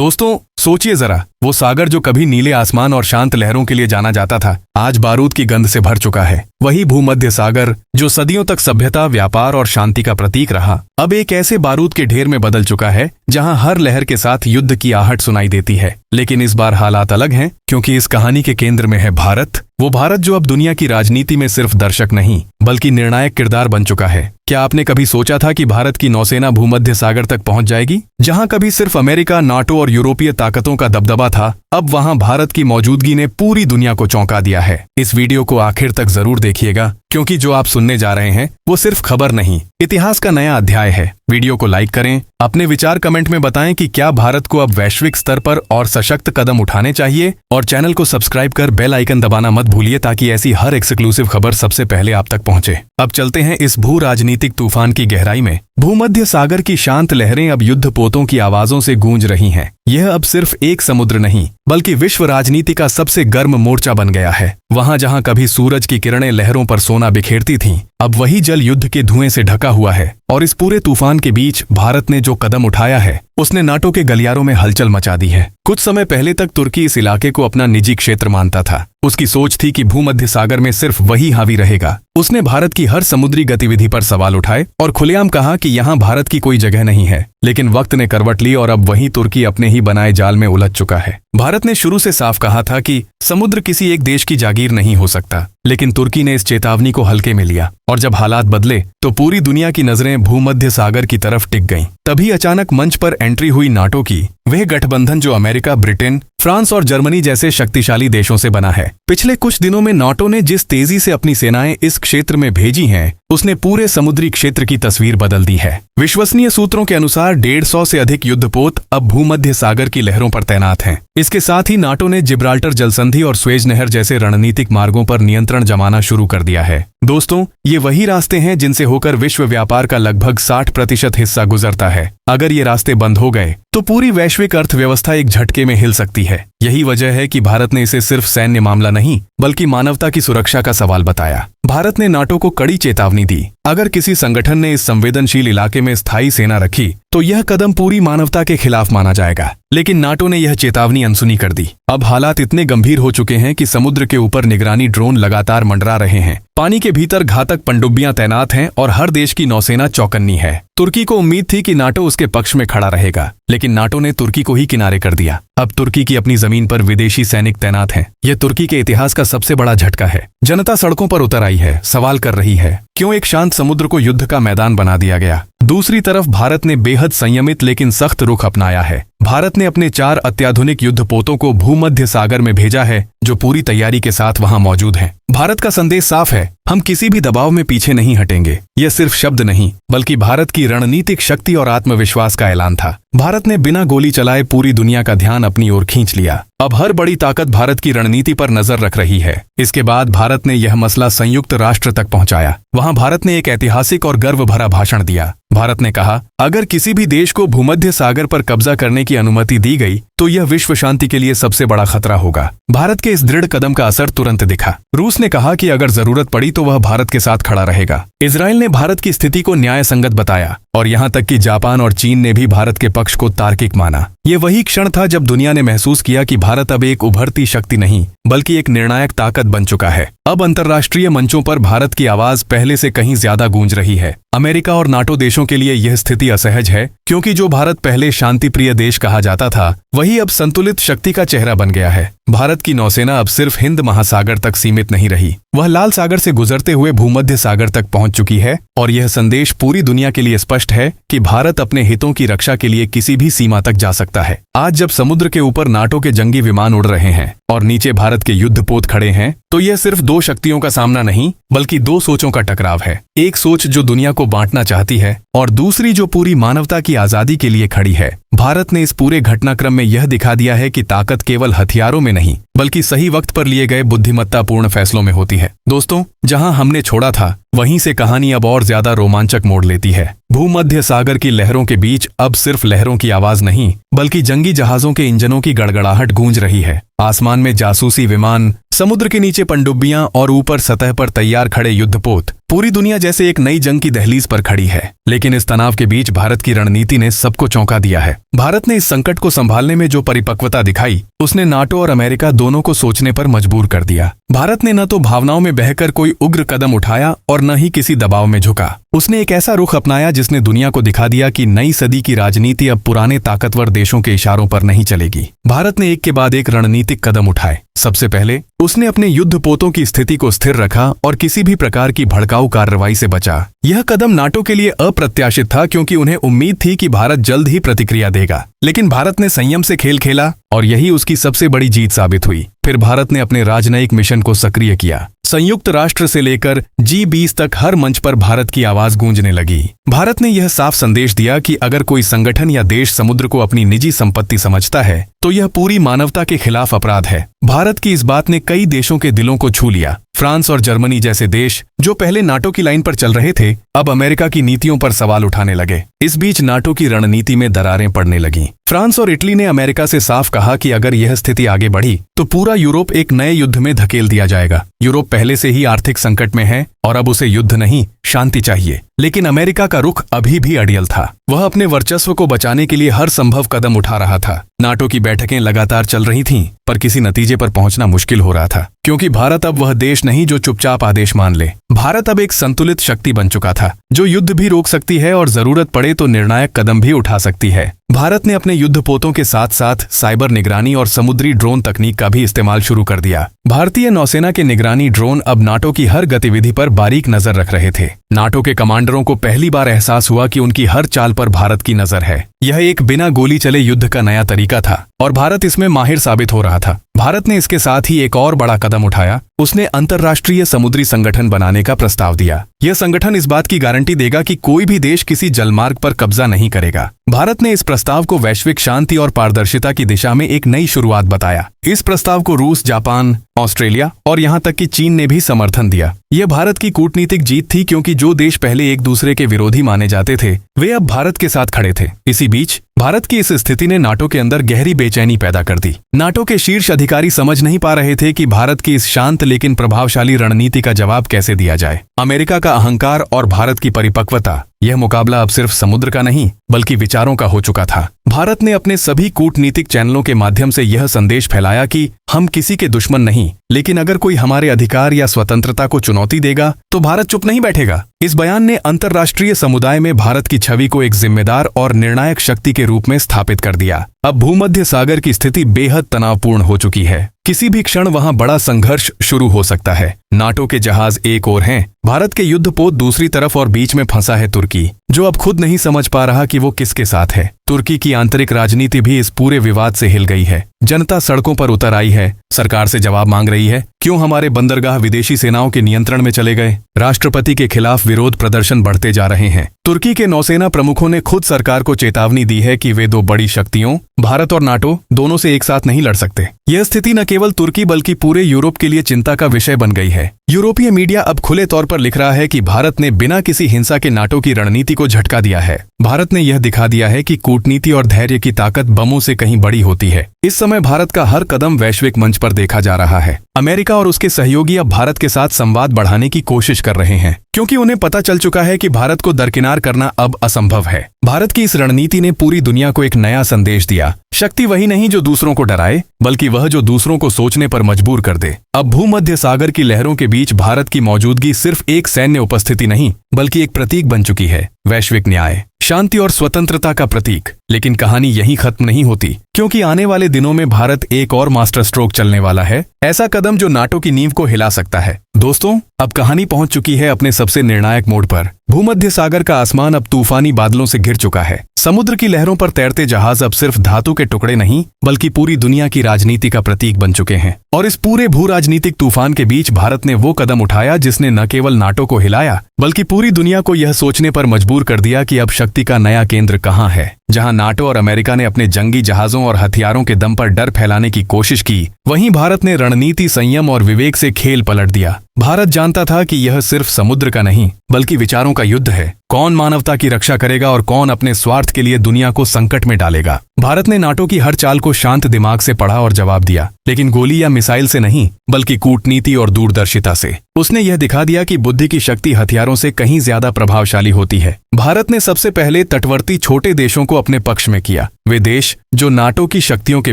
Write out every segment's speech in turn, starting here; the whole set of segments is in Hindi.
दोस्तों सोचिए जरा, वो सागर जो कभी नीले आसमान और शांत लहरों के लिए जाना जाता था, आज बारूद की गंध से भर चुका है। वही भूमध्य सागर जो सदियों तक सभ्यता, व्यापार और शांति का प्रतीक रहा, अब एक ऐसे बारूद के ढेर में बदल चुका है जहां हर लहर के साथ युद्ध की आहट सुनाई देती है। लेकिन इस बार हालात अलग हैं, क्योंकि इस कहानी के केंद्र में है भारत। वो भारत जो अब दुनिया की राजनीति में सिर्फ दर्शक नहीं बल्कि निर्णायक किरदार बन चुका है। क्या आपने कभी सोचा था कि भारत की नौसेना भूमध्य सागर तक पहुंच जाएगी? जहां कभी सिर्फ अमेरिका, नाटो और यूरोपीय ताकतों का दबदबा था, अब वहां भारत की मौजूदगी ने पूरी दुनिया को चौंका दिया है। इस वीडियो को आखिर तक जरूर देखिएगा, क्योंकि जो आप सुनने जा रहे हैं वो सिर्फ खबर नहीं, इतिहास का नया अध्याय है। वीडियो को लाइक करें, अपने विचार कमेंट में बताएं कि क्या भारत को अब वैश्विक स्तर पर और सशक्त कदम उठाने चाहिए, और चैनल को सब्सक्राइब कर बेल आइकन दबाना मत भूलिए ताकि ऐसी हर एक्सक्लूसिव खबर सबसे पहले आप तक पहुंचे। अब चलते हैं इस भू राजनीतिक तूफान की गहराई में। भूमध्य सागर की शांत लहरें अब युद्धपोतों की आवाजों से गूंज रही हैं। यह अब सिर्फ एक समुद्र नहीं बल्कि विश्व राजनीति का सबसे गर्म मोर्चा बन गया है। वहां जहां कभी सूरज की किरणें लहरों पर सोना बिखेरती थीं, अब वही जल युद्ध के धुएं से ढका हुआ है। और इस पूरे तूफान के बीच भारत ने जो कदम उठाया है, उसने नाटो के गलियारों में हलचल मचा दी है। कुछ समय पहले तक तुर्की इस इलाके को अपना निजी क्षेत्र मानता था। उसकी सोच थी कि भूमध्य सागर में सिर्फ वही हावी रहेगा। उसने भारत की हर समुद्री गतिविधि पर सवाल उठाए और खुलेआम कहा कि यहाँ भारत की कोई जगह नहीं है। लेकिन वक्त ने करवट ली और अब वही तुर्की अपने ही बनाए जाल में उलझ चुका है। भारत ने शुरू से साफ कहा था कि समुद्र किसी एक देश की जागीर नहीं हो सकता, लेकिन तुर्की ने इस चेतावनी को हल्के में लिया। और जब हालात बदले तो पूरी दुनिया की नजरें भूमध्य सागर की तरफ टिक गईं। तभी अचानक मंच पर एंट्री हुई नाटो की, वह गठबंधन जो अमेरिका, ब्रिटेन, फ्रांस और जर्मनी जैसे शक्तिशाली देशों से बना है। पिछले कुछ दिनों में नाटो ने जिस तेजी से अपनी सेनाएं इस क्षेत्र में भेजी हैं, उसने पूरे समुद्री क्षेत्र की तस्वीर बदल दी है। विश्वसनीय सूत्रों के अनुसार 150 से अधिक युद्धपोत अब भूमध्य सागर की लहरों पर तैनात हैं। इसके साथ ही नाटो ने जिब्राल्टर जलसंधि और स्वेज नहर जैसे रणनीतिक मार्गों पर नियंत्रण जमाना शुरू कर दिया है। दोस्तों, ये वही रास्ते हैं जिनसे होकर विश्व व्यापार का लगभग 60% हिस्सा गुजरता है। अगर ये रास्ते बंद हो गए तो पूरी वैश्विक अर्थव्यवस्था एक झटके में हिल सकती है। यही वजह है कि भारत ने इसे सिर्फ सैन्य मामला नहीं बल्कि मानवता की सुरक्षा का सवाल बताया। भारत ने नाटो को कड़ी चेतावनी दी, अगर किसी संगठन ने इस संवेदनशील इलाके में स्थायी सेना रखी तो यह कदम पूरी मानवता के खिलाफ माना जाएगा। लेकिन नाटो ने यह चेतावनी अनसुनी कर दी। अब हालात इतने गंभीर हो चुके हैं कि समुद्र के ऊपर निगरानी ड्रोन लगातार मंडरा रहे हैं। पानी के भीतर घातक पनडुब्बियां तैनात हैं और हर देश की नौसेना चौकन्नी है। तुर्की को उम्मीद थी कि नाटो उसके पक्ष में खड़ा रहेगा, लेकिन नाटो ने तुर्की को ही किनारे कर दिया। अब तुर्की की अपनी जमीन पर विदेशी सैनिक तैनात हैं। यह तुर्की के इतिहास का सबसे बड़ा झटका है। जनता सड़कों पर उतर आई है, सवाल कर रही है, क्यों एक शांत समुद्र को युद्ध का मैदान बना दिया गया? दूसरी तरफ भारत ने बेहद संयमित लेकिन सख्त रुख अपनाया है। भारत ने अपने 4 अत्याधुनिक युद्धपोतों को भूमध्य सागर में भेजा है, जो पूरी तैयारी के साथ वहां मौजूद हैं। भारत का संदेश साफ है, हम किसी भी दबाव में पीछे नहीं हटेंगे। यह सिर्फ शब्द नहीं बल्कि भारत की रणनीतिक शक्ति और आत्मविश्वास का ऐलान था। भारत ने बिना गोली चलाए पूरी दुनिया का ध्यान अपनी ओर खींच लिया। अब हर बड़ी ताकत भारत की रणनीति पर नजर रख रही है। इसके बाद भारत ने यह मसला संयुक्त राष्ट्र तक पहुंचाया। वहां भारत ने एक ऐतिहासिक और गर्व भरा भाषण दिया। भारत ने कहा, अगर किसी भी देश को भूमध्य सागर पर कब्जा करने की अनुमति दी गई तो यह विश्व शांति के लिए सबसे बड़ा खतरा होगा। भारत के इस दृढ़ कदम का असर तुरंत दिखा। रूस ने कहा कि अगर जरूरत पड़ी तो वह भारत के साथ खड़ा रहेगा। इजराइल ने भारत की स्थिति को न्याय संगत बताया और यहाँ तक कि जापान और चीन ने भी भारत के पक्ष को तार्किक माना। ये वही क्षण था जब दुनिया ने महसूस किया कि भारत अब एक उभरती शक्ति नहीं बल्कि एक निर्णायक ताकत बन चुका है। अब अंतर्राष्ट्रीय मंचों पर भारत की आवाज पहले से कहीं ज्यादा गूंज रही है। अमेरिका और नाटो देशों के लिए यह स्थिति असहज है, क्योंकि जो भारत पहले शांतिप्रिय देश कहा जाता था, वही अब संतुलित शक्ति का चेहरा बन गया है। भारत की नौसेना अब सिर्फ हिंद महासागर तक सीमित नहीं रही, वह लाल सागर से गुजरते हुए भूमध्य सागर तक पहुंच चुकी है। और यह संदेश पूरी दुनिया के लिए स्पष्ट है कि भारत अपने हितों की रक्षा के लिए किसी भी सीमा तक जा सकता है। आज जब समुद्र के ऊपर नाटो के जंगी विमान उड़ रहे हैं और नीचे भारत के युद्धपोत खड़े हैं, तो यह सिर्फ 2 शक्तियों का सामना नहीं बल्कि 2 सोचों का टकराव है। एक सोच जो दुनिया को बांटना चाहती है और दूसरी जो पूरी मानवता की आजादी के लिए खड़ी है। भारत ने इस पूरे घटनाक्रम में यह दिखा दिया है कि ताकत केवल हथियारों में नहीं बल्कि सही वक्त पर लिए गए बुद्धिमत्तापूर्ण फैसलों में होती है। दोस्तों, जहां हमने छोड़ा था वहीं से कहानी अब और ज्यादा रोमांचक मोड़ लेती है। भूमध्य सागर की लहरों के बीच अब सिर्फ लहरों की आवाज नहीं बल्कि जंगी जहाजों के इंजनों की गड़गड़ाहट गूंज रही है। आसमान में जासूसी विमान, समुद्र के नीचे पनडुब्बियां और ऊपर सतह पर तैयार खड़े युद्धपोत, पूरी दुनिया जैसे एक नई जंग की दहलीज पर खड़ी है। लेकिन इस तनाव के बीच भारत की रणनीति ने सबको चौंका दिया है। भारत ने इस संकट को संभालने में जो परिपक्वता दिखाई, उसने नाटो और अमेरिका दोनों को सोचने पर मजबूर कर दिया। भारत ने न तो भावनाओं में बहकर कोई उग्र कदम उठाया और न ही किसी दबाव में झुका। उसने एक ऐसा रुख अपनाया जिसने दुनिया को दिखा दिया कि नई सदी की राजनीति अब पुराने ताकतवर देशों के इशारों पर नहीं चलेगी। भारत ने एक के बाद एक रणनीतिक कदम उठाए। सबसे पहले उसने अपने युद्धपोतों की स्थिति को स्थिर रखा और किसी भी प्रकार की भड़काऊ कार्रवाई से बचा। यह कदम नाटो के लिए अप्रत्याशित था क्योंकि उन्हें उम्मीद थी कि भारत जल्द ही प्रतिक्रिया देगा। लेकिन भारत ने संयम से खेल खेला और यही उसकी सबसे बड़ी जीत साबित हुई। फिर भारत ने अपने राजनयिक मिशन को सक्रिय किया। संयुक्त राष्ट्र से लेकर G20 तक हर मंच पर भारत की आवाज गूंजने लगी। भारत ने यह साफ संदेश दिया कि अगर कोई संगठन या देश समुद्र को अपनी निजी संपत्ति समझता है तो यह पूरी मानवता के खिलाफ अपराध है। भारत की इस बात ने कई देशों के दिलों को छू लिया। फ्रांस और जर्मनी जैसे देश जो पहले नाटो की लाइन पर चल रहे थे, अब अमेरिका की नीतियों पर सवाल उठाने लगे। इस बीच नाटो की रणनीति में दरारें पड़ने लगीं। फ्रांस और इटली ने अमेरिका से साफ कहा कि अगर यह स्थिति आगे बढ़ी तो पूरा यूरोप एक नए युद्ध में धकेल दिया जाएगा। यूरोप पहले से ही आर्थिक संकट में है और अब उसे युद्ध नहीं, शांति चाहिए। लेकिन अमेरिका का रुख अभी भी अड़ियल था। वह अपने वर्चस्व को बचाने के लिए हर संभव कदम उठा रहा था। नाटो की बैठकें लगातार चल रही थीं, पर किसी नतीजे पर पहुंचना मुश्किल हो रहा था, क्योंकि भारत अब वह देश नहीं जो चुपचाप आदेश मान ले। भारत अब एक संतुलित शक्ति बन चुका था, जो युद्ध भी रोक सकती है और जरूरत पड़े तो निर्णायक कदम भी उठा सकती है। भारत ने अपने युद्धपोतों के साथ साथ साइबर निगरानी और समुद्री ड्रोन तकनीक का भी इस्तेमाल शुरू कर दिया। भारतीय नौसेना के निगरानी ड्रोन अब नाटो की हर गतिविधि पर बारीक नजर रख रहे थे। नाटो के कमांडरों को पहली बार एहसास हुआ कि उनकी हर चाल पर भारत की नजर है। यह एक बिना गोली चले युद्ध का नया तरीका था और भारत इसमें माहिर साबित हो रहा था। भारत ने इसके साथ ही एक और बड़ा कदम उठाया। उसने अंतर्राष्ट्रीय समुद्री संगठन बनाने का प्रस्ताव दिया। यह संगठन इस बात की गारंटी देगा कि कोई भी देश किसी जलमार्ग पर कब्जा नहीं करेगा। भारत ने इस प्रस्ताव को वैश्विक शांति और पारदर्शिता की दिशा में एक नई शुरुआत बताया। इस प्रस्ताव को रूस, जापान, ऑस्ट्रेलिया और यहाँ तक कि चीन ने भी समर्थन दिया। यह भारत की कूटनीतिक जीत थी, क्योंकि जो देश पहले एक दूसरे के विरोधी माने जाते थे, वे अब भारत के साथ खड़े थे। इसी बीच भारत की इस स्थिति ने नाटो के अंदर गहरी बेचैनी पैदा कर दी। नाटो के शीर्ष अधिकारी समझ नहीं पा रहे थे कि भारत की इस शांत लेकिन प्रभावशाली रणनीति का जवाब कैसे दिया जाए। अमेरिका का अहंकार और भारत की परिपक्वता, यह मुकाबला अब सिर्फ समुद्र का नहीं बल्कि विचारों का हो चुका था। भारत ने अपने सभी कूटनीतिक चैनलों के माध्यम से यह संदेश फैलाया कि हम किसी के दुश्मन नहीं, लेकिन अगर कोई हमारे अधिकार या स्वतंत्रता को चुनौती देगा तो भारत चुप नहीं बैठेगा। इस बयान ने अंतर्राष्ट्रीय समुदाय में भारत की छवि को एक जिम्मेदार और निर्णायक शक्ति के रूप में स्थापित कर दिया। अब भूमध्य सागर की स्थिति बेहद तनावपूर्ण हो चुकी है। किसी भी क्षण वहां बड़ा संघर्ष शुरू हो सकता है। नाटो के जहाज एक ओर हैं, भारत के युद्धपोत दूसरी तरफ और बीच में फंसा है तुर्की, जो अब खुद नहीं समझ पा रहा कि वो किसके साथ है। तुर्की की आंतरिक राजनीति भी इस पूरे विवाद से हिल गई है। जनता सड़कों पर उतर आई है, सरकार से जवाब मांग रही है। क्यों हमारे बंदरगाह विदेशी सेनाओं के नियंत्रण में चले गए? राष्ट्रपति के खिलाफ विरोध प्रदर्शन बढ़ते जा रहे हैं। तुर्की के नौसेना प्रमुखों ने खुद सरकार को चेतावनी दी है कि वे दो बड़ी शक्तियों भारत और नाटो दोनों से एक साथ नहीं लड़ सकते। यह स्थिति न केवल तुर्की बल्कि पूरे यूरोप के लिए चिंता का विषय बन गई है। यूरोपीय मीडिया अब खुले तौर पर लिख रहा है कि भारत ने बिना किसी हिंसा के नाटो की रणनीति को झटका दिया है। भारत ने यह दिखा दिया है कि कूटनीति और धैर्य की ताकत बमों से कहीं बड़ी होती है। इस समय भारत का हर कदम वैश्विक मंच पर देखा जा रहा है। अमेरिका और उसके सहयोगी अब भारत के साथ संवाद बढ़ाने की कोशिश कर रहे हैं, क्योंकि उन्हें पता चल चुका है कि भारत को दरकिनार करना अब असंभव है। भारत की इस रणनीति ने पूरी दुनिया को एक नया संदेश दिया। शक्ति वही नहीं जो दूसरों को डराए, बल्कि वह जो दूसरों को सोचने पर मजबूर कर दे। अब भूमध्य सागर की लहरों के बीच भारत की मौजूदगी सिर्फ एक सैन्य उपस्थिति नहीं, बल्कि एक प्रतीक बन चुकी है। वैश्विक न्याय, शांति और स्वतंत्रता का प्रतीक। लेकिन कहानी यहीं खत्म नहीं होती, क्योंकि आने वाले दिनों में भारत एक और मास्टर स्ट्रोक चलने वाला है, ऐसा कदम जो नाटो की नींव को हिला सकता है। दोस्तों, अब कहानी पहुंच चुकी है अपने सबसे निर्णायक मोड़ पर। भूमध्य सागर का आसमान अब तूफानी बादलों से घिर चुका है। समुद्र की लहरों पर तैरते जहाज अब सिर्फ धातु के टुकड़े नहीं, बल्कि पूरी दुनिया की राजनीति का प्रतीक बन चुके हैं। और इस पूरे भू राजनीतिक तूफान के बीच भारत ने वो कदम उठाया जिसने न केवल नाटो को हिलाया, बल्कि पूरी दुनिया को यह सोचने पर मजबूर कर दिया कि अब शक्ति का नया केंद्र कहाँ है। जहां नाटो और अमेरिका ने अपने जंगी जहाजों और हथियारों के दम पर डर फैलाने की कोशिश की, वहीं भारत ने रणनीति, संयम और विवेक से खेल पलट दिया। भारत जानता था कि यह सिर्फ समुद्र का नहीं बल्कि विचारों का युद्ध है। कौन मानवता की रक्षा करेगा और कौन अपने स्वार्थ के लिए दुनिया को संकट में डालेगा। भारत ने नाटो की हर चाल को शांत दिमाग से पढ़ा और जवाब दिया, लेकिन गोली या मिसाइल से नहीं बल्कि कूटनीति और दूरदर्शिता से। उसने यह दिखा दिया कि बुद्धि की शक्ति हथियारों से कहीं ज्यादा प्रभावशाली होती है। भारत ने सबसे पहले तटवर्ती छोटे देशों को अपने पक्ष में किया, वे देश जो नाटो की शक्तियों के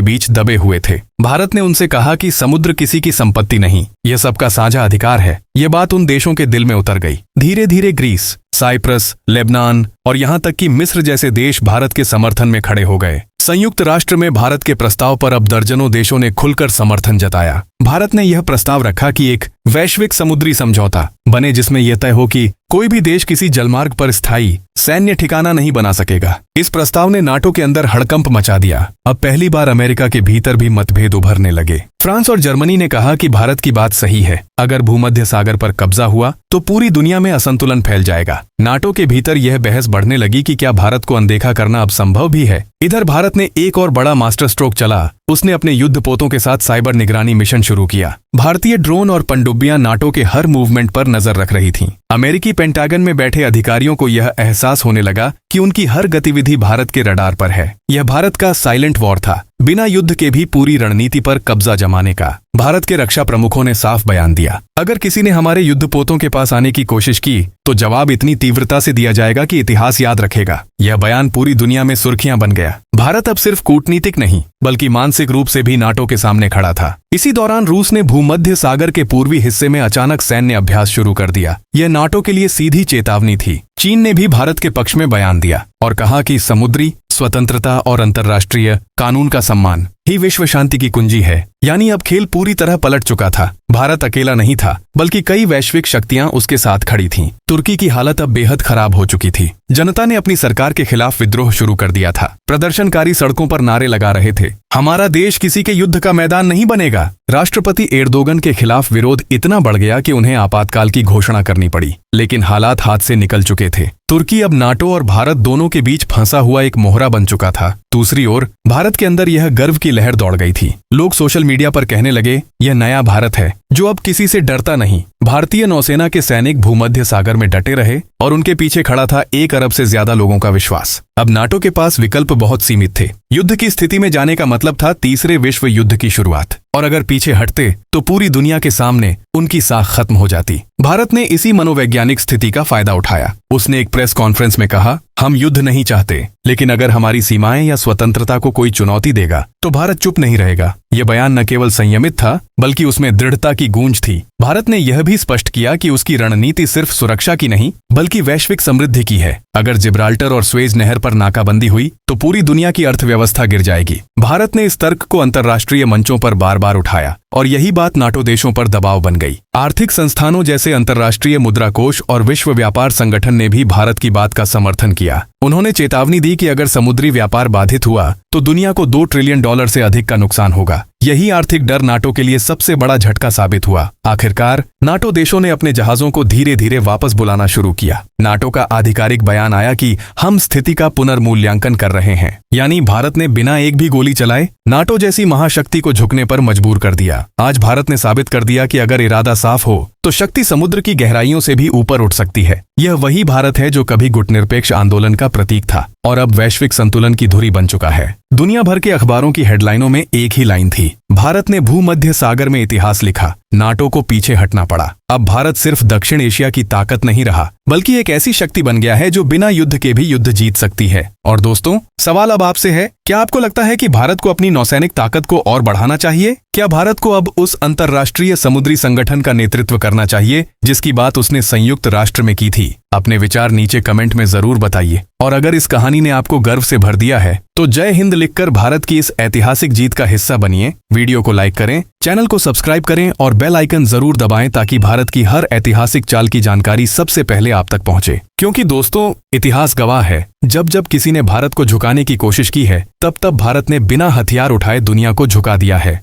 बीच दबे हुए थे। भारत ने उनसे कहा कि समुद्र किसी की संपत्ति नहीं, यह सबका साझा अधिकार है। यह बात उन देशों के दिल में उतर गई। धीरे धीरे ग्रीस, साइप्रस, लेबनान और यहाँ तक कि मिस्र जैसे देश भारत के समर्थन में खड़े हो गए। संयुक्त राष्ट्र में भारत के प्रस्ताव पर अब दर्जनों देशों ने खुलकर समर्थन जताया। भारत ने यह प्रस्ताव रखा कि एक वैश्विक समुद्री समझौता बने जिसमें यह तय हो कि कोई भी देश किसी जलमार्ग पर स्थायी सैन्य ठिकाना नहीं बना सकेगा। इस प्रस्ताव ने नाटो के अंदर हड़कंप मचा दिया। अब पहली बार अमेरिका के भीतर भी मतभेद उभरने लगे। फ्रांस और जर्मनी ने कहा कि भारत की बात सही है, अगर भूमध्य सागर पर कब्जा हुआ तो पूरी दुनिया में असंतुलन फैल जाएगा। नाटो के भीतर यह बहस बढ़ने लगी कि क्या भारत को अनदेखा करना अब संभव भी है। इधर भारत ने एक और बड़ा मास्टर स्ट्रोक चला। उसने अपने युद्धपोतों के साथ साइबर निगरानी मिशन शुरू किया। भारतीय ड्रोन और पनडुब्बियां नाटो के हर मूवमेंट पर नजर रख रही थीं। अमेरिकी पेंटागन में बैठे अधिकारियों को यह एहसास होने लगा कि उनकी हर गतिविधि भारत के रडार पर है। यह भारत का साइलेंट वॉर था, बिना युद्ध के भी पूरी रणनीति पर कब्जा जमाने का। भारत के रक्षा प्रमुखों ने साफ बयान दिया, अगर किसी ने हमारे युद्धपोतों के पास आने की कोशिश की तो जवाब इतनी तीव्रता से दिया जाएगा कि इतिहास याद रखेगा। यह बयान पूरी दुनिया में सुर्खियां बन गया। भारत अब सिर्फ कूटनीतिक नहीं बल्कि मानसिक रूप से भी नाटो के सामने खड़ा था। इसी दौरान रूस ने भूमध्य सागर के पूर्वी हिस्से में अचानक सैन्य अभ्यास शुरू कर दिया। यह नाटो के लिए सीधी चेतावनी थी। चीन ने भी भारत के पक्ष में बयान दिया और कहा कि समुद्री स्वतंत्रता और अंतर्राष्ट्रीय कानून का सम्मान ही विश्व शांति की कुंजी है। यानी अब खेल पूरी तरह पलट चुका था। भारत अकेला नहीं था बल्कि कई वैश्विक शक्तियां उसके साथ खड़ी थीं। तुर्की की हालत अब बेहद खराब हो चुकी थी। जनता ने अपनी सरकार के खिलाफ विद्रोह शुरू कर दिया था। प्रदर्शनकारी सड़कों पर नारे लगा रहे थे, हमारा देश किसी के युद्ध का मैदान नहीं बनेगा। राष्ट्रपति एर्दोगन के खिलाफ विरोध इतना बढ़ गया कि उन्हें आपातकाल की घोषणा करनी पड़ी, लेकिन हालात हाथ से निकल चुके थे। तुर्की अब नाटो और भारत दोनों के बीच फंसा हुआ एक मोहरा बन चुका था। दूसरी ओर भारत के अंदर यह गर्व की लहर दौड़ गई थी। लोग सोशल मीडिया पर कहने लगे, यह नया भारत है जो अब किसी से डरता नहीं। भारतीय नौसेना के सैनिक भूमध्य सागर में डटे रहे और उनके पीछे खड़ा था 1 अरब से ज्यादा लोगों का विश्वास। अब नाटो के पास विकल्प बहुत सीमित थे। युद्ध की स्थिति में जाने का मतलब था तीसरे विश्व युद्ध की शुरुआत, और अगर पीछे हटते तो पूरी दुनिया के सामने उनकी साख खत्म हो जाती। भारत ने इसी मनोवैज्ञानिक स्थिति का फायदा उठाया। उसने एक प्रेस कॉन्फ्रेंस में कहा, हम युद्ध नहीं चाहते, लेकिन अगर हमारी सीमाएं या स्वतंत्रता को कोई चुनौती देगा तो भारत चुप नहीं रहेगा। यह बयान न केवल संयमित था बल्कि उसमें दृढ़ता की गूंज थी। भारत ने यह भी स्पष्ट किया कि उसकी रणनीति सिर्फ सुरक्षा की नहीं बल्कि वैश्विक समृद्धि की है। अगर जिब्राल्टर और स्वेज नहर पर नाकाबंदी हुई तो पूरी दुनिया की अर्थव्यवस्था गिर जाएगी। भारत ने इस तर्क को अंतर्राष्ट्रीय मंचों पर बार बार उठाया और यही बात नाटो देशों पर दबाव बन गई। आर्थिक संस्थानों जैसे अंतर्राष्ट्रीय मुद्रा कोष और विश्व व्यापार संगठन ने भी भारत की बात का समर्थन किया। उन्होंने चेतावनी दी कि अगर समुद्री व्यापार बाधित हुआ तो दुनिया को $2 ट्रिलियन से अधिक का नुकसान होगा। यही आर्थिक डर नाटो के लिए सबसे बड़ा झटका साबित हुआ। आखिरकार नाटो देशों ने अपने जहाजों को धीरे धीरे वापस बुलाना शुरू किया। नाटो का आधिकारिक बयान आया कि हम स्थिति का पुनर्मूल्यांकन कर रहे हैं। यानी भारत ने बिना एक भी गोली चलाए नाटो जैसी महाशक्ति को झुकने पर मजबूर कर दिया। आज भारत ने साबित कर दिया कि अगर इरादा साफ हो तो शक्ति समुद्र की गहराइयों से भी ऊपर उठ सकती है। यह वही भारत है जो कभी गुटनिरपेक्ष आंदोलन का प्रतीक था और अब वैश्विक संतुलन की धुरी बन चुका है। दुनिया भर के अखबारों की हेडलाइनों में एक ही लाइन थी, भारत ने भूमध्य सागर में इतिहास लिखा, नाटो को पीछे हटना पड़ा। अब भारत सिर्फ दक्षिण एशिया की ताकत नहीं रहा बल्कि एक ऐसी शक्ति बन गया है जो बिना युद्ध के भी युद्ध जीत सकती है। और दोस्तों, सवाल अब आपसे है, क्या आपको लगता है कि भारत को अपनी नौसैनिक ताकत को और बढ़ाना चाहिए? क्या भारत को अब उस अंतर्राष्ट्रीय समुद्री संगठन का नेतृत्व करना चाहिए जिसकी बात उसने संयुक्त राष्ट्र में की थी? अपने विचार नीचे कमेंट में जरूर बताइए। और अगर इस कहानी ने आपको गर्व से भर दिया है तो जय हिंद लिखकर भारत की इस ऐतिहासिक जीत का हिस्सा बनिए। वीडियो को लाइक करें, चैनल को सब्सक्राइब करें और बेल आइकन जरूर दबाएं ताकि भारत की हर ऐतिहासिक चाल की जानकारी सबसे पहले आप तक पहुंचे। क्योंकि दोस्तों, इतिहास गवाह है, जब जब किसी ने भारत को झुकाने की कोशिश की है तब तब भारत ने बिना हथियार उठाए दुनिया को झुका दिया है।